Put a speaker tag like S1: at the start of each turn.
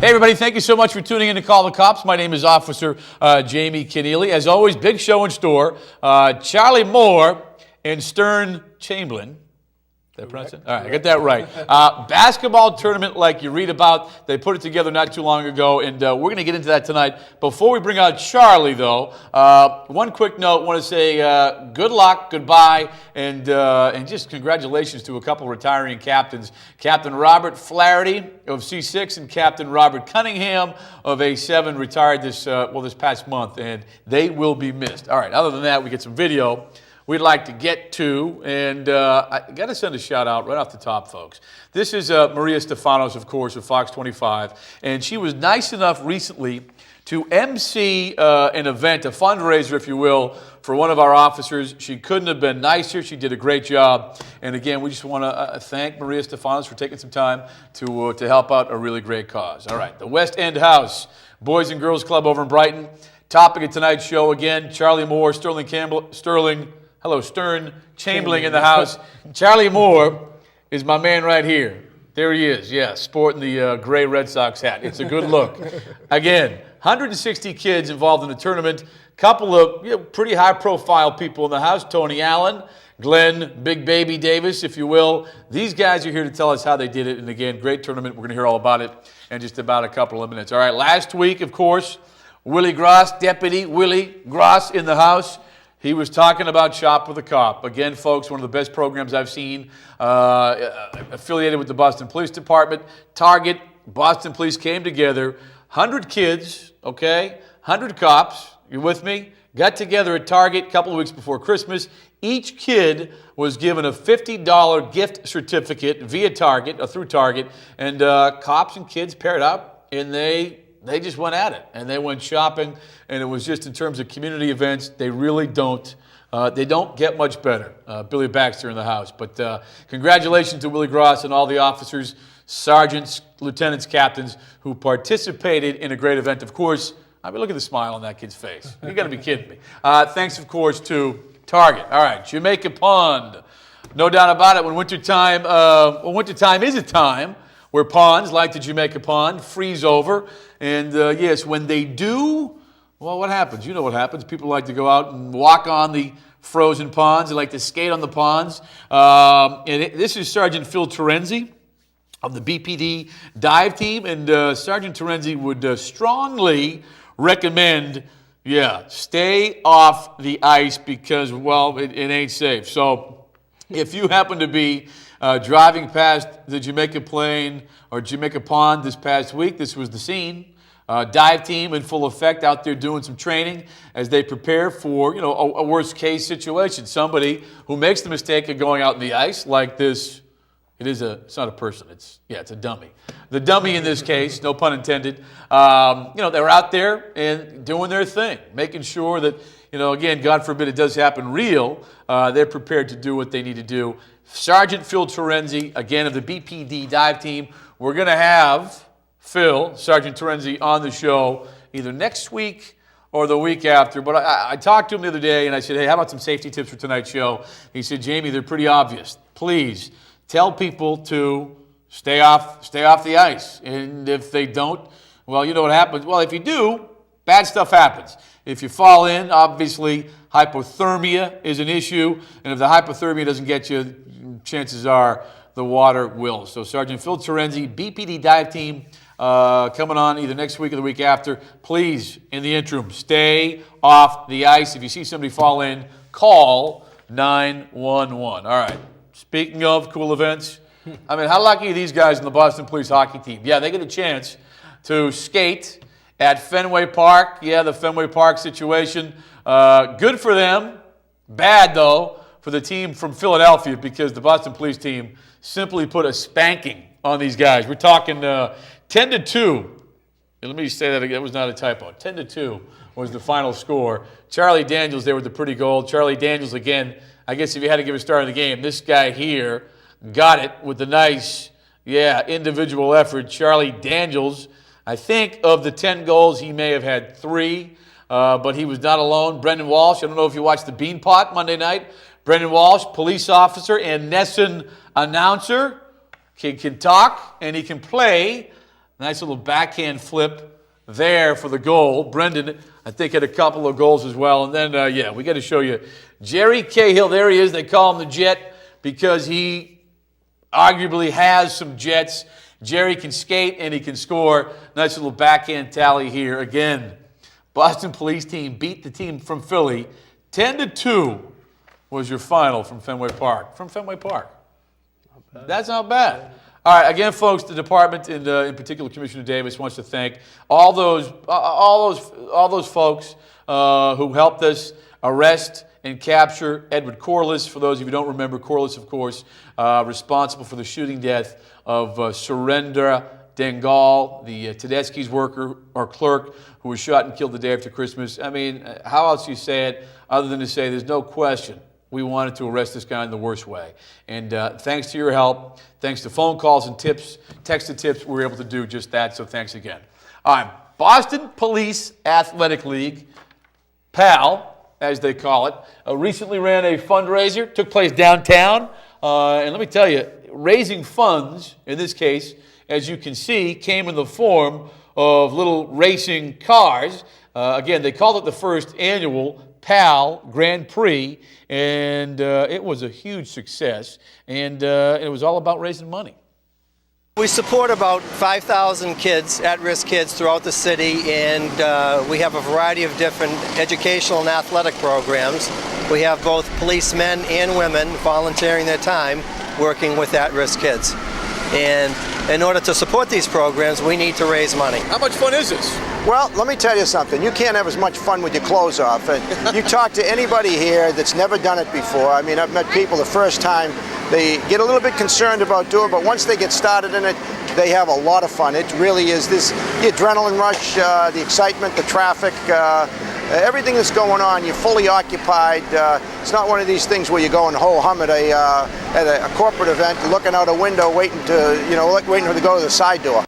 S1: Hey, everybody, thank you so much for tuning in to Call the Cops. My name is Officer Jamie Keneally. As always, big show in store. Charlie Moore and Stern Chamberlain. Did I pronounce it? All right, I got that right. Basketball tournament like you read about. They put it together not too long ago, and we're going to get into that tonight. Before we bring out Charlie, though, one quick note. I want to say good luck, goodbye, and just congratulations to a couple retiring captains. Captain Robert Flaherty of C6 and Captain Robert Cunningham of A7 retired this past month, and they will be missed. All right, other than that, we get some video we'd like to get to, and I got to send a shout out right off the top, folks. This is Maria Stefanos, of course, of Fox 25, and she was nice enough recently to MC an event, a fundraiser, if you will, for one of our officers. She couldn't have been nicer. She did a great job, and again, we just want to thank Maria Stefanos for taking some time to help out a really great cause. All right, the West End House, Boys and Girls Club over in Brighton. Topic of tonight's show, again, Charlie Moore, Stern Chamberlain in the house. Charlie Moore is my man right here. There he is, yeah, sporting the gray Red Sox hat. It's a good look. Again, 160 kids involved in the tournament. Couple of pretty high-profile people in the house. Tony Allen, Glenn Big Baby Davis, if you will. These guys are here to tell us how they did it. And again, great tournament. We're going to hear all about it in just about a couple of minutes. All right, last week, of course, Willie Gross, Deputy Willie Gross in the house. He was talking about Shop with a Cop. Again, folks, one of the best programs I've seen, affiliated with the Boston Police Department. Target, Boston Police came together. 100 kids, okay, 100 cops, you with me? Got together at Target a couple of weeks before Christmas. Each kid was given a $50 gift certificate via Target, or through Target, and cops and kids paired up, and they just went at it, and they went shopping, and it was just in terms of community events, they really don't get much better. Billy Baxter in the house. But congratulations to Willie Gross and all the officers, sergeants, lieutenants, captains who participated in a great event. Of course, I mean, look at the smile on that kid's face. You got to be kidding me. Thanks, of course, to Target. All right, Jamaica Pond. No doubt about it, when wintertime is a time where ponds like the Jamaica Pond freeze over. And yes, when they do, well, what happens? You know what happens. People like to go out and walk on the frozen ponds. They like to skate on the ponds. This is Sergeant Phil Terenzi of the BPD dive team. And Sergeant Terenzi would strongly recommend, stay off the ice because, well, it ain't safe. So if you happen to be driving past the Jamaica Plain or Jamaica Pond this past week, this was the scene. Dive team in full effect out there doing some training as they prepare for, a worst case situation. Somebody who makes the mistake of going out in the ice like this. It's not a person. It's a dummy. The dummy in this case, no pun intended. They're out there and doing their thing, making sure that, again, God forbid it does happen real. They're prepared to do what they need to do. Sergeant Phil Terenzi, again, of the BPD dive team. We're going to have Sergeant Terenzi, on the show either next week or the week after. But I talked to him the other day, and I said, hey, how about some safety tips for tonight's show? He said, Jamie, they're pretty obvious. Please tell people to stay off the ice. And if they don't, well, you know what happens. Well, if you do, bad stuff happens. If you fall in, obviously, hypothermia is an issue. And if the hypothermia doesn't get you, chances are the water will. So Sergeant Phil Terenzi, BPD dive team, coming on either next week or the week after. Please, in the interim, stay off the ice. If you see somebody fall in, call 911. All right. Speaking of cool events, I mean, how lucky are these guys in the Boston Police hockey team? Yeah, they get a chance to skate at Fenway Park. Yeah, the Fenway Park situation. Good for them. Bad, though, for the team from Philadelphia because the Boston Police team simply put a spanking on these guys. We're talking 10-2. Let me say that again. It was not a typo. 10-2 was the final score. Charlie Daniels there with the pretty goal. Charlie Daniels, again, I guess if you had to give a star in the game, this guy here got it with the nice, individual effort. Charlie Daniels, I think of the 10 goals, he may have had 3, but he was not alone. Brendan Walsh, I don't know if you watched the Bean Pot Monday night. Brendan Walsh, police officer and Nesson announcer, can talk and he can play Nice little backhand flip there for the goal. Brendan, I think, had a couple of goals as well. And then, yeah, we got to show you Jerry Cahill. There he is. They call him the Jet because he arguably has some jets. Jerry can skate and he can score. Nice little backhand tally here. Again, Boston police team beat the team from Philly. 10-2 was your final from Fenway Park. From Fenway Park. That's not bad. All right, again, folks, the department, and in particular Commissioner Davis, wants to thank all those folks who helped us arrest and capture Edward Corliss. For those of you who don't remember, Corliss, of course, responsible for the shooting death of Surendra Dengal, the Tedeschi's worker or clerk who was shot and killed the day after Christmas. I mean, how else do you say it other than to say there's no question we wanted to arrest this guy in the worst way. And thanks to your help, thanks to phone calls and tips, text and tips, we were able to do just that, so thanks again. All right, Boston Police Athletic League, PAL, as they call it, recently ran a fundraiser, took place downtown, and let me tell you, raising funds, in this case, as you can see, came in the form of little racing cars. Again, they called it the first annual PAL Grand Prix, and it was a huge success, and it was all about raising money.
S2: We support about 5,000 kids, at-risk kids throughout the city, and we have a variety of different educational and athletic programs. We have both policemen and women volunteering their time working with at-risk kids. And in order to support these programs, we need to raise money.
S1: How much fun is this?
S3: Well, let me tell you something. You can't have as much fun with your clothes off. And you talk to anybody here that's never done it before. I mean, I've met people the first time, they get a little bit concerned about doing it, but once they get started in it, they have a lot of fun. It really is the adrenaline rush, the excitement, the traffic, everything that's going on. You're fully occupied. It's not one of these things where you go and ho-hum at a corporate event, looking out a window, waiting to go to the side door.